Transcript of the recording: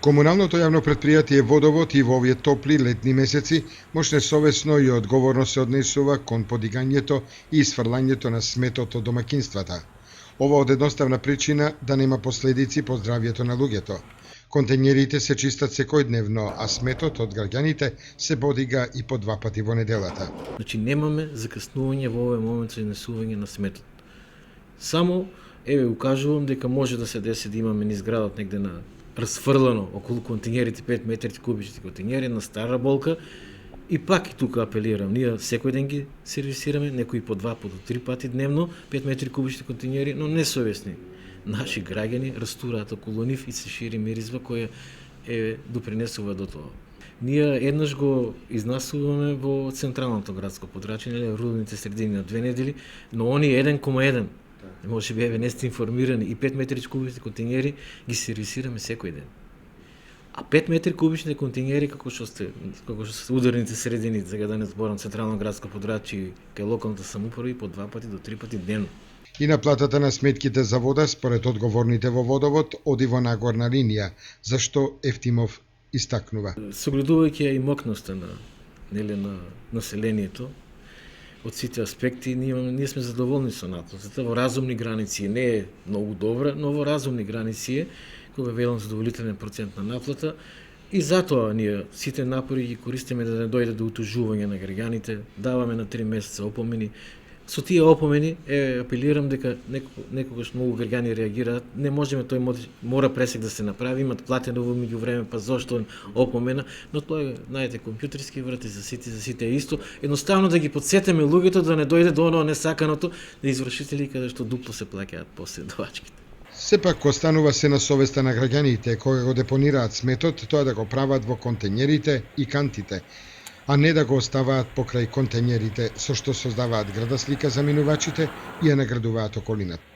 Комуналното јавно претпријатие Водовод и во овие топли летни месеци може совесно и одговорно се однесува кон подигањето и исфрлањето на сметот од домакинствата. Ова од едноставна причина да нема последици по здравјето на луѓето. Контењерите се чистат секојдневно, а сметот од граѓаните се подига и по 2 пати во неделата. Значи немаме закаснување во овој момент за изнесување на сметот. Само укажувам дека може да се деси да имаме низ градот негде на расфрлано околу контењерите 5 метри кубични контењери на стара болка и пак и тука апелирам, ние секој ден ги сервисираме, некои по 2 по 3 пати дневно 5 метри кубични контењери, но несовесни наши граѓани растураат околу нив и се шири миризма која допринесува до тоа. Ние еднаш го изнасуваме во централното градско подрачје, рудните средини на 2 недели, но они 1,1 може би не сте информирани и 5 метри кубични контењери ги сервисираме секој ден. А 5 метри кубични контењери како што се ударните средини, сега да не зборам централно градско подрачје кај локалната самоуправа и по 2 пати до 3 пати дневно. И наплатата на сметките за вода, според одговорните во Водовод, оди во нагорна линија, зашто Ефтимов истакнува. Согледувајќи ја и мокноста на населението, од сите аспекти, ние сме задоволни со наплатата, во разумни граници, не е многу добра, но во разумни граници е, кога велам задоволителен процент на наплата, и затоа ние сите напори ги користиме да не дојде до утужување на граѓаните, даваме на 3 месеца опомени. Со тие опомени апелирам дека некогаш многу граѓани реагираат, не можеме, тој мора пресек да се направи, имат платено во меѓувреме, па зошто опомена, но тоа знаете компјутерски врати за сите е исто, едноставно да ги подсетиме луѓето да не дојде до оно несаканото да извршители каде што дупло се плаќаат после довачките. Сепак останува се на совеста на граѓаните кога го депонираат сметот, тоа да го прават во контењерите и кантите, а не да го оставаат покрај контењерите, со што создаваат града слика за минувачите и ја наградуваат околината.